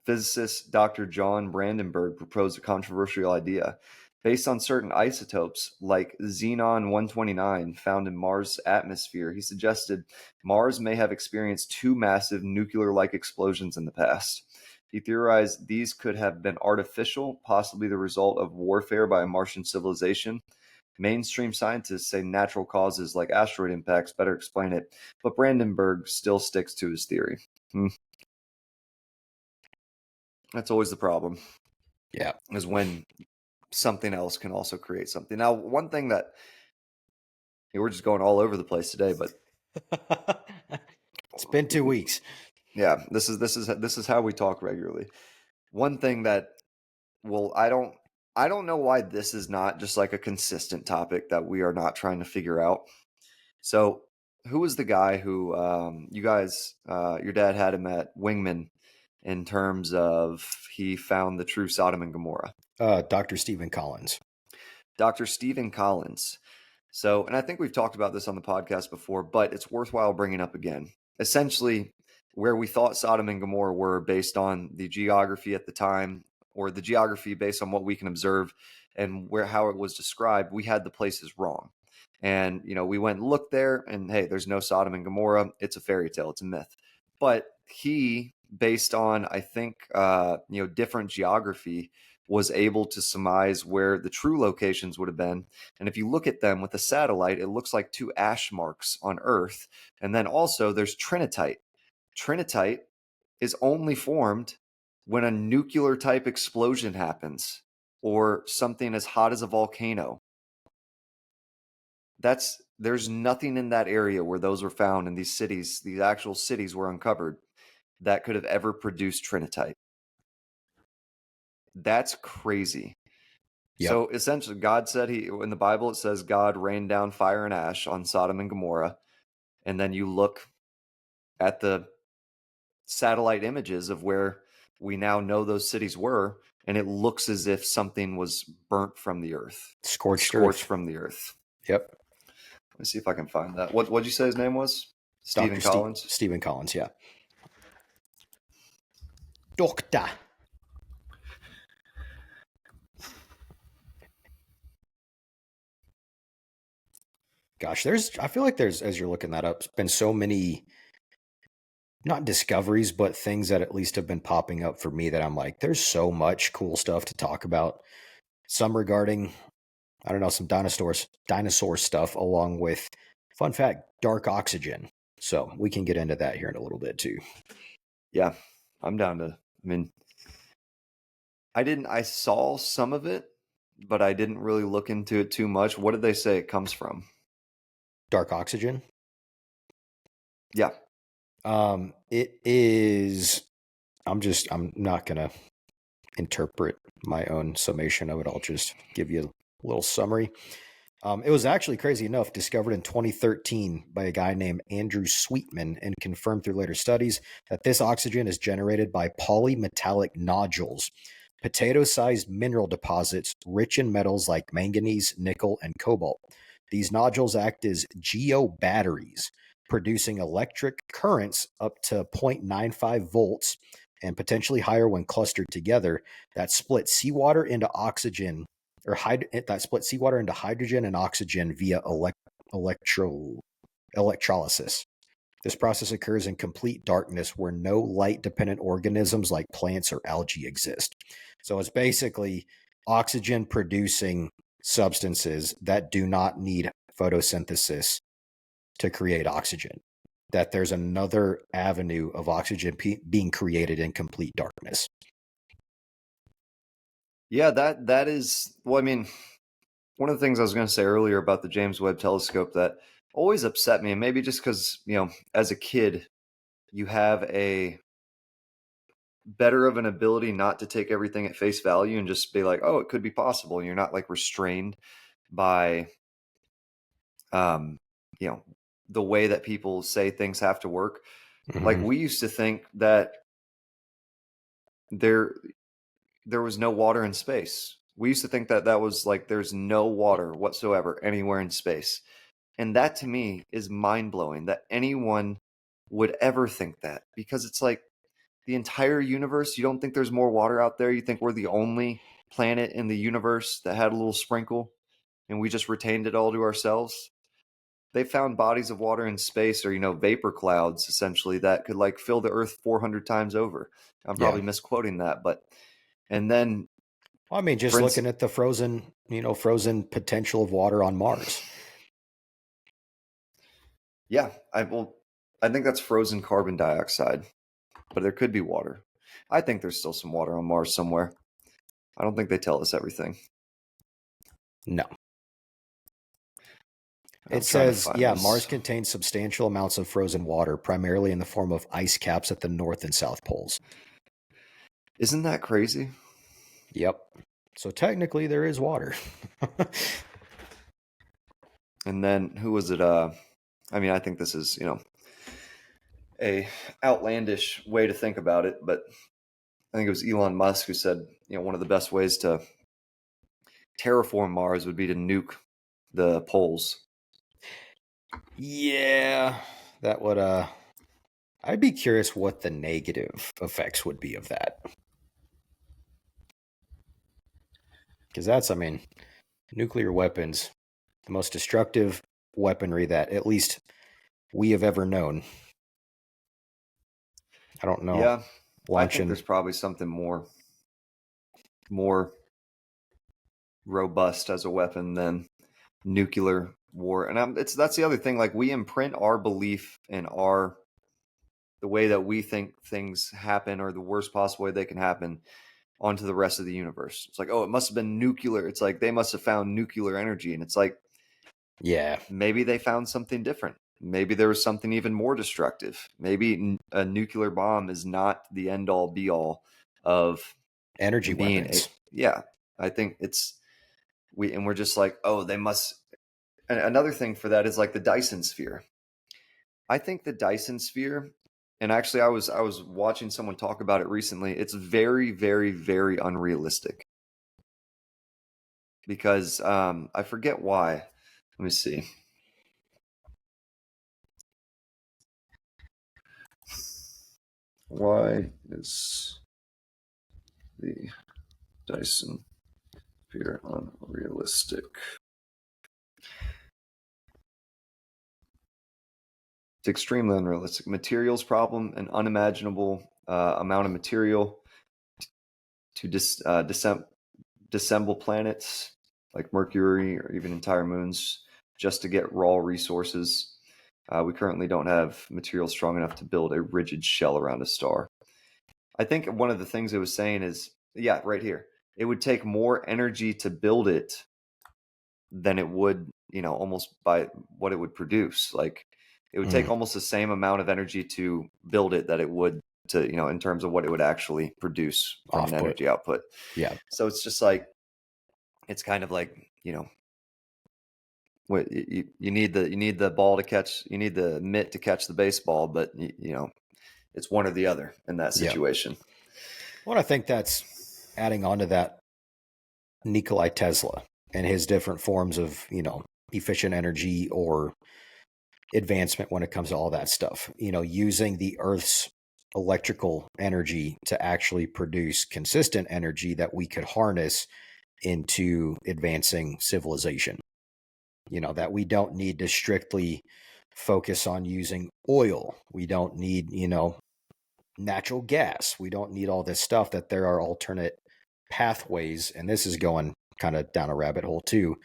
physicist Dr. John Brandenburg proposed a controversial idea. Based on certain isotopes like xenon 129 found in Mars' atmosphere, he suggested Mars may have experienced two massive nuclear-like explosions in the past. He theorized these could have been artificial, possibly the result of warfare by a Martian civilization. Mainstream scientists say natural causes like asteroid impacts better explain it, but Brandenburg still sticks to his theory. That's always the problem. Yeah. Is when something else can also create something. Now, one thing that we're just going all over the place today, but it's been 2 weeks. Yeah, this is how we talk regularly. One thing that, well, I don't know why this is not just like a consistent topic that we are not trying to figure out. So, who was the guy who you guys, your dad had him at Wingman in terms of he found the true Sodom and Gomorrah? Dr. Stephen Collins. Dr. Stephen Collins. So, and I think we've talked about this on the podcast before, but it's worthwhile bringing up again. Essentially, where we thought Sodom and Gomorrah were based on the geography at the time, or the geography based on what we can observe and how it was described, we had the places wrong. And, we went and looked there and, hey, there's no Sodom and Gomorrah. It's a fairy tale. It's a myth. But he, based on, I think, different geography, was able to surmise where the true locations would have been. And if you look at them with a satellite, it looks like two ash marks on Earth. And then also there's trinitite. Trinitite is only formed when a nuclear type explosion happens or something as hot as a volcano. There's nothing in that area where those were found in these cities, these actual cities were uncovered, that could have ever produced trinitite. That's crazy. Yep. So essentially, God said in the Bible, it says God rained down fire and ash on Sodom and Gomorrah. And then you look at the satellite images of where we now know those cities were, and it looks as if something was burnt from the earth. Scorched from the earth. Yep. Let me see if I can find that. What'd you say his name was? Stephen Collins? Stephen Collins, yeah. Doctor. Gosh, I feel like there's, as you're looking that up, been so many, not discoveries, but things that at least have been popping up for me that I'm like, there's so much cool stuff to talk about. Some regarding, I don't know, some dinosaur stuff, along with, fun fact, dark oxygen. So we can get into that here in a little bit too. Yeah, I'm down to, I saw some of it, but I didn't really look into it too much. What did they say it comes from? Dark oxygen? Yeah. It is I'm not gonna interpret my own summation of it. I'll just give you a little summary. It was actually, crazy enough, discovered in 2013 by a guy named Andrew Sweetman and confirmed through later studies that this oxygen is generated by polymetallic nodules, potato-sized mineral deposits rich in metals like manganese, nickel, and cobalt. These nodules act as geobatteries, producing electric currents up to 0.95 volts and potentially higher when clustered together that split seawater into oxygen that split seawater into hydrogen and oxygen via electrolysis. This process occurs in complete darkness where no light dependent organisms like plants or algae exist. So it's basically oxygen producing substances that do not need photosynthesis to create oxygen. That there's another avenue of oxygen being created in complete darkness. Yeah, that is, well, I mean, one of the things I was going to say earlier about the James Webb Telescope that always upset me, and maybe just because, as a kid, you have a better of an ability not to take everything at face value and just be like, oh, it could be possible. You're not like restrained by, um, the way that people say things have to work. Like we used to think that there was no water in space. We used to think that was like there's no water whatsoever anywhere in space. And that to me is mind-blowing that anyone would ever think that, because it's like the entire universe, you don't think there's more water out there? You think we're the only planet in the universe that had a little sprinkle and we just retained it all to ourselves? They found bodies of water in space, or vapor clouds essentially, that could like fill the earth 400 times over. I'm probably misquoting that, but and then I mean, just looking at the frozen potential of water on Mars. Yeah, I think that's frozen carbon dioxide, but there could be water. I think there's still some water on Mars somewhere. I don't think they tell us everything. No. It says, Mars contains substantial amounts of frozen water, primarily in the form of ice caps at the North and South poles. Isn't that crazy? Yep. So technically there is water. And then who was it? I mean, I think this is, a outlandish way to think about it, but I think it was Elon Musk who said, one of the best ways to terraform Mars would be to nuke the poles. Yeah, that would I'd be curious what the negative effects would be of that. Because that's, I mean, nuclear weapons, the most destructive weaponry that at least we have ever known. I don't know. Yeah, I think there's probably something more robust as a weapon than nuclear war. And that's the other thing. Like, we imprint our belief in the way that we think things happen, or the worst possible way they can happen, onto the rest of the universe. It's like, oh, it must have been nuclear. It's like they must have found nuclear energy. And it's like, yeah, maybe they found something different. Maybe there was something even more destructive. Maybe a nuclear bomb is not the end all be all of energy weapons. Yeah, I think we're just like, oh, they must. And another thing for that is like the Dyson sphere. I think the Dyson sphere, and actually I was watching someone talk about it recently. It's very, very, very unrealistic, because I forget why. Let me see. Why is the Dyson sphere unrealistic? It's extremely unrealistic. Materials problem, an unimaginable amount of material to disassemble planets like Mercury or even entire moons just to get raw resources. We currently don't have material strong enough to build a rigid shell around a star. I think one of the things it was saying is, yeah, right here, it would take more energy to build it than it would, almost by what it would produce. Like, it would take almost the same amount of energy to build it that it would in terms of what it would actually produce from an Output. energy output. Yeah. So it's just like, it's kind of like, what you need the ball to catch, you need the mitt to catch the baseball, but it's one or the other in that Yeah. situation. Well, I think that's adding on to that, Nikolai Tesla and his different forms of, efficient energy or advancement when it comes to all that stuff, using the Earth's electrical energy to actually produce consistent energy that we could harness into advancing civilization. That we don't need to strictly focus on using oil. We don't need, natural gas. We don't need all this stuff, that there are alternate pathways. And this is going kind of down a rabbit hole too,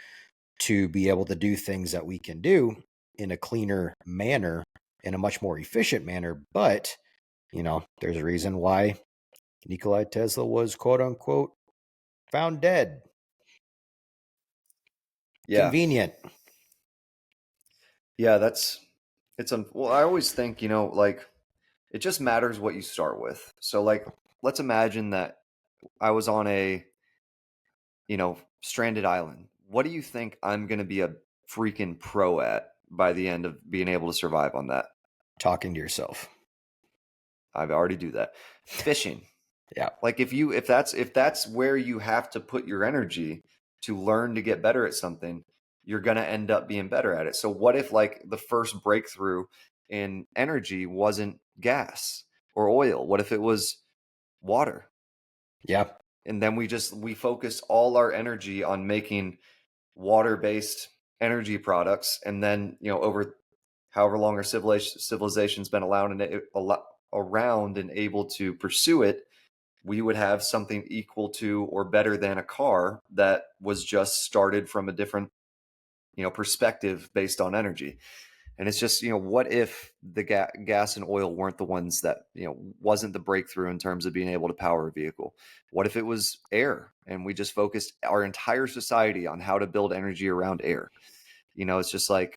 to be able to do things that we can do in a cleaner manner, in a much more efficient manner. But, there's a reason why Nikolai Tesla was, quote unquote, found dead. Yeah. Convenient. Yeah, well, I always think, like, it just matters what you start with. So, like, let's imagine that I was on a, stranded island. What do you think I'm going to be a freaking pro at by the end of being able to survive on that? Talking to yourself. I've already do that. Fishing. Yeah. Like if that's where you have to put your energy to learn to get better at something, you're going to end up being better at it. So what if, like, the first breakthrough in energy wasn't gas or oil? What if it was water? Yeah. And then we focus all our energy on making water-based energy products, and then, over however long our civilization's been around and able to pursue it, we would have something equal to or better than a car that was just started from a different, perspective based on energy. And it's just, what if the gas and oil weren't the ones that, wasn't the breakthrough in terms of being able to power a vehicle? What if it was air and we just focused our entire society on how to build energy around air? It's just like,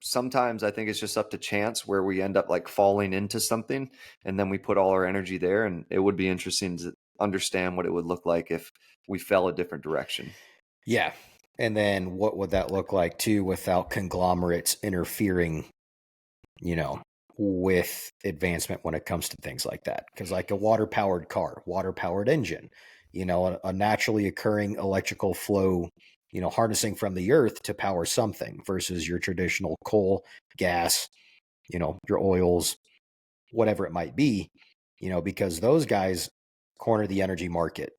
sometimes I think it's just up to chance where we end up, like, falling into something, and then we put all our energy there. And it would be interesting to understand what it would look like if we fell a different direction. Yeah. And then what would that look like too, without conglomerates interfering, with advancement when it comes to things like that? Because, like, a water-powered car, water-powered engine, a naturally occurring electrical flow, harnessing from the earth to power something, versus your traditional coal, gas, your oils, whatever it might be, because those guys corner the energy market.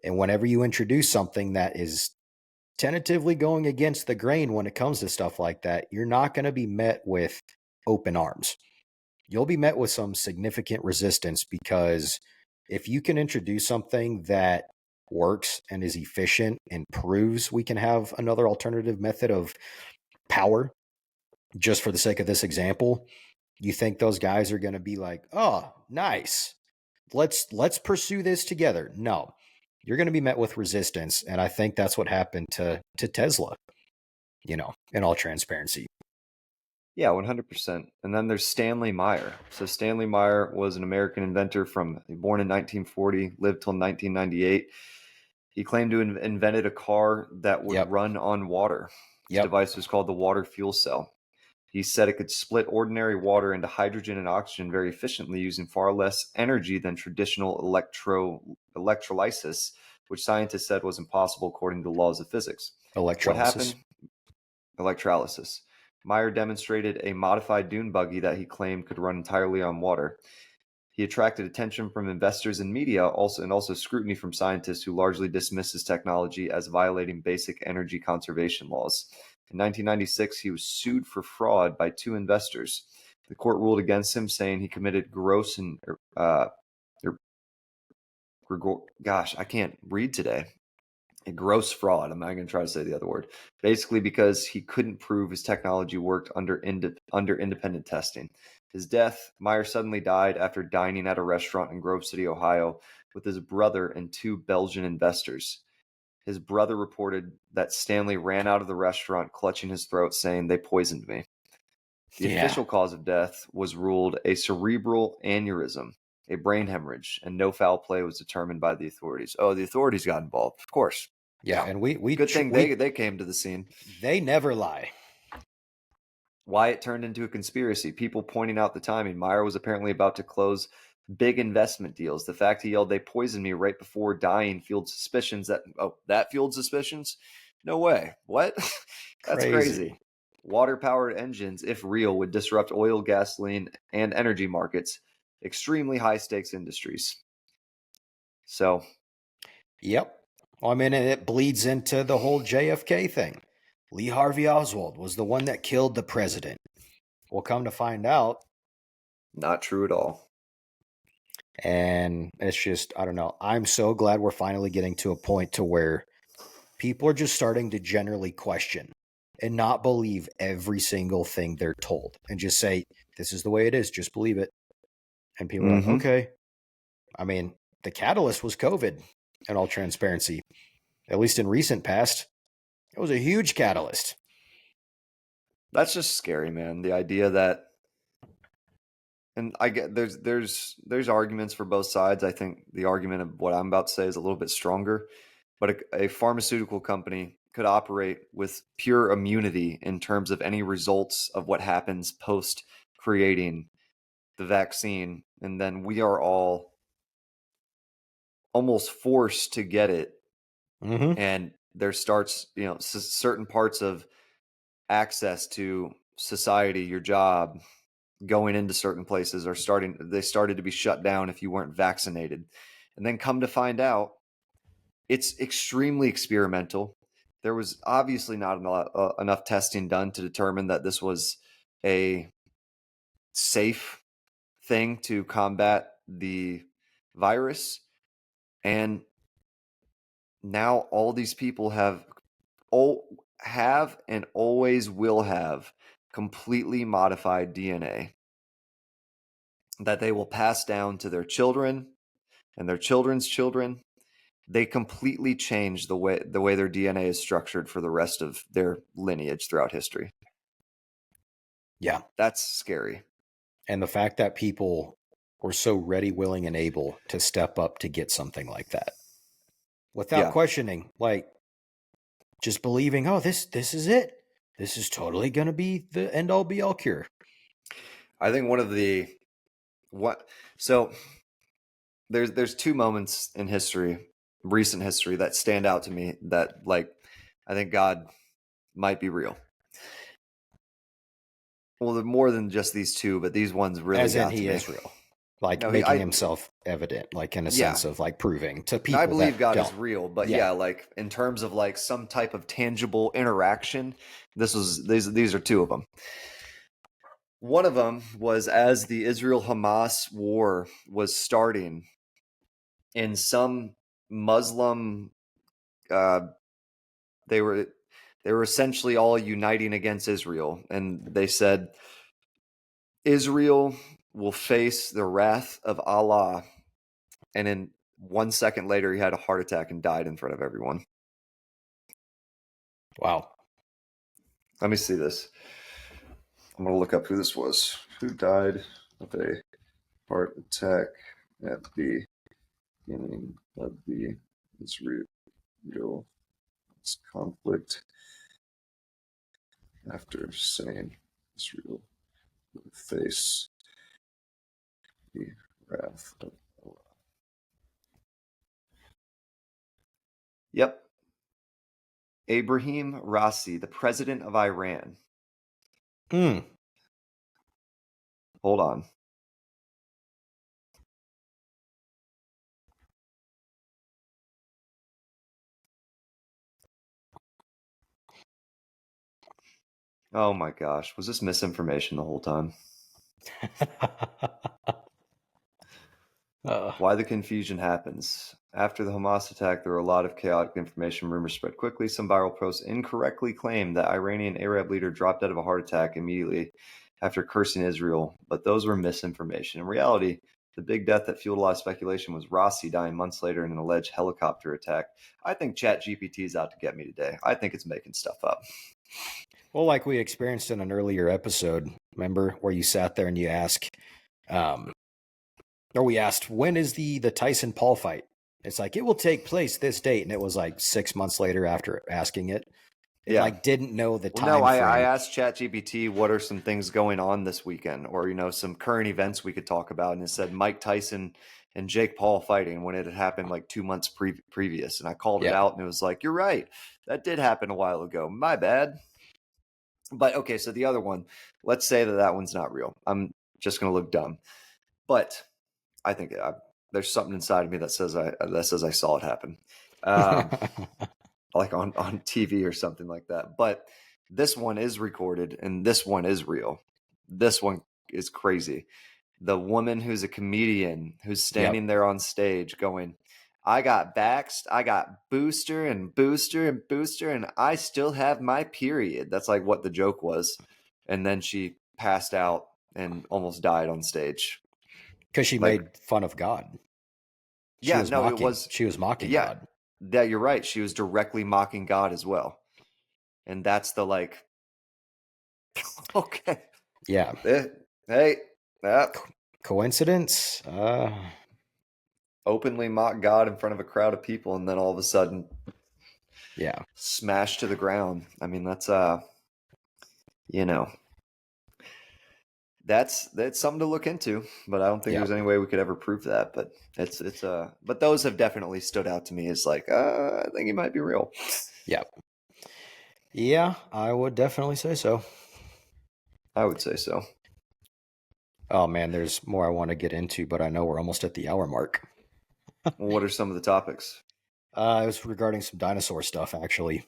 And whenever you introduce something that is tentatively going against the grain when it comes to stuff like that, you're not going to be met with open arms. You'll be met with some significant resistance, because if you can introduce something that works and is efficient and proves we can have another alternative method of power, just for the sake of this example, you think those guys are going to be like, "Oh, nice. Let's pursue this together." No. You're going to be met with resistance, and I think that's what happened to Tesla, in all transparency. Yeah, 100%. And then there's Stanley Meyer. So Stanley Meyer was an American inventor born in 1940, lived till 1998. He claimed to have invented a car that would run on water. His device was called the water fuel cell. He said it could split ordinary water into hydrogen and oxygen very efficiently, using far less energy than traditional electrolysis, which scientists said was impossible according to the laws of physics. Electrolysis. What happened? Electrolysis. Meyer demonstrated a modified dune buggy that he claimed could run entirely on water. He attracted attention from investors and media, and also scrutiny from scientists who largely dismissed his technology as violating basic energy conservation laws. In 1996, he was sued for fraud by two investors. The court ruled against him, saying he committed gross and gosh, I can't read today. A gross fraud. I'm not going to try to say the other word. Basically, because he couldn't prove his technology worked under independent testing. His death, Meyer suddenly died after dining at a restaurant in Grove City, Ohio, with his brother and two Belgian investors. His brother reported that Stanley ran out of the restaurant clutching his throat, saying, "They poisoned me." The Yeah. official cause of death was ruled a cerebral aneurysm, a brain hemorrhage, and no foul play was determined by the authorities. Oh, the authorities got involved, of course. Yeah, and we Good thing they came to the scene. they never lie. Why it turned into a conspiracy. People pointing out the timing. Meyer was apparently about to close big investment deals. The fact he yelled, "They poisoned me" right before dying fueled suspicions that fueled suspicions? No way. What? That's crazy. Water-powered engines, if real, would disrupt oil, gasoline, and energy markets. Extremely high-stakes industries. So, Yep. Well, I mean, and it bleeds into the whole JFK thing. Lee Harvey Oswald was the one that killed the president. We'll come to find out. not true at all. And it's just, I don't know. I'm so glad we're finally getting to a point to where people are just starting to generally question and not believe every single thing they're told and just say, this is the way it is. Just believe it. And people are like, okay. I mean, the catalyst was COVID, in all transparency. At least in recent past, it was a huge catalyst. That's just scary, man. The idea that, and I get there's arguments for both sides. I think the argument of what I'm about to say is a little bit stronger, but a pharmaceutical company could operate with pure immunity in terms of any results of what happens post creating the vaccine, and then we are all almost forced to get it. And there starts, certain parts of access to society, your job, going into certain places they started to be shut down if you weren't vaccinated. And then come to find out, it's extremely experimental. There was obviously not enough testing done to determine that this was a safe thing to combat the virus. And now all these people have and always will have completely modified DNA that they will pass down to their children and their children's children. They completely change the way their DNA is structured for the rest of their lineage throughout history. Yeah. That's scary. And the fact that people were so ready, willing, and able to step up to get something like that without questioning, like just believing, oh, this is it. This is totally going to be the end all be all cure. I think so there's two moments in history, recent history, that stand out to me that, like, I think God might be real. Well, more than just these two, but these ones really as in got he to me. is real, like making himself evident, like in a sense of like proving to people. I believe God don't. is real, but yeah, like in terms of like some type of tangible interaction, these are two of them. One of them was as the Israel-Hamas war was starting, in some Muslim, they were essentially all uniting against Israel, and they said Israel will face the wrath of Allah. And then 1 second later, he had a heart attack and died in front of everyone. Wow. Let me see this. I'm going to look up who this was. Who died of a heart attack at the beginning of the Israel conflict after saying Israel will face the wrath of Allah? Yep. Ebrahim Raisi, the president of Iran. Hold on. Oh my gosh. Was this misinformation the whole time? Why the confusion happens. After the Hamas attack, there were a lot of chaotic information. Rumors spread quickly. Some viral posts incorrectly claimed that Iranian Arab leader dropped out of a heart attack immediately after cursing Israel, but those were misinformation. In reality, the big death that fueled a lot of speculation was Raisi dying months later in an alleged helicopter attack. I think ChatGPT is out to get me today. I think it's making stuff up. Well, like we experienced in an earlier episode, Remember where you sat there and you we asked, when is the Tyson Paul fight? It's like, it will take place this date. And it was like 6 months later after asking it. It like didn't know the time frame. I asked ChatGPT what are some things going on this weekend, or some current events we could talk about, and it said Mike Tyson and Jake Paul fighting when it had happened like 2 months previous, and I called it out, and it was like, you're right, that did happen a while ago. My bad. But okay, so the other one, let's say that one's not real. I'm just gonna look dumb, but I think there's something inside of me that says I saw it happen. Like on TV or something like that. But this one is recorded and this one is real. This one is crazy. The woman who's a comedian who's standing there on stage going, I got Baxed, I got booster and booster and booster, and I still have my period. That's like what the joke was. And then she passed out and almost died on stage. Because she made fun of God. She was mocking God. Yeah, you're right. She was directly mocking God as well. And that's the okay. Yeah. Hey. Coincidence? Openly mock God in front of a crowd of people and then all of a sudden smash to the ground. I mean, that's that's something to look into, but I don't think there's any way we could ever prove that. But but those have definitely stood out to me as like, I think it might be real. Yeah, I would definitely say so. I would say so. Oh man, there's more I want to get into, but I know we're almost at the hour mark. Well, what are some of the topics? It was regarding some dinosaur stuff, actually.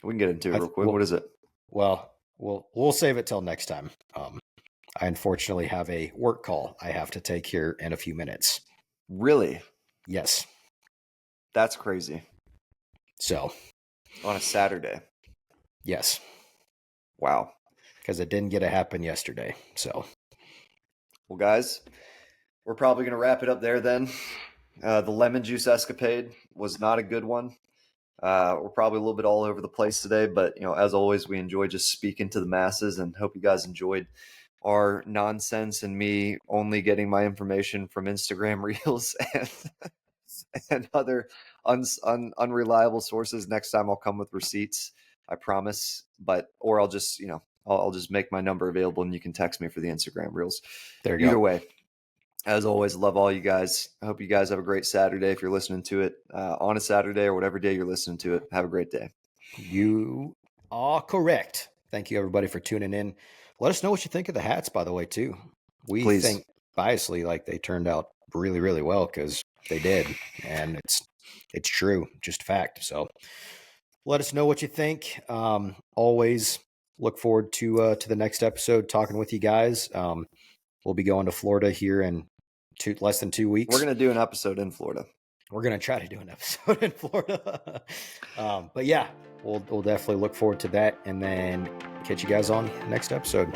We can get into it real quick. What is it? Well, we'll save it till next time. I unfortunately have a work call I have to take here in a few minutes. Really? Yes. That's crazy. So. On a Saturday? Yes. Wow. Because it didn't get to happen yesterday. So. Well, guys, we're probably going to wrap it up there then. The lemon juice escapade was not a good one. We're probably a little bit all over the place today, but as always, we enjoy just speaking to the masses, and hope you guys enjoyed our nonsense and me only getting my information from Instagram Reels and other unreliable sources. Next time I'll come with receipts, I promise. Or I'll just I'll just make my number available and you can text me for the Instagram Reels. There you go. Either way, as always, love all you guys. I hope you guys have a great Saturday if you're listening to it on a Saturday or whatever day you're listening to it. Have a great day. You are correct. Thank you, everybody, for tuning in. Let us know what you think of the hats, by the way, too. We think biasly like they turned out really, really well, because they did. And it's true, just fact. So let us know what you think. Always look forward to the next episode, talking with you guys. We'll be going to Florida here in less than 2 weeks. We're going to do an episode in Florida. We're going to try to do an episode in Florida. But yeah, we'll definitely look forward to that, and then catch you guys on next episode.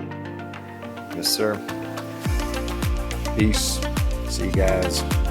Yes, sir. Peace. See you guys.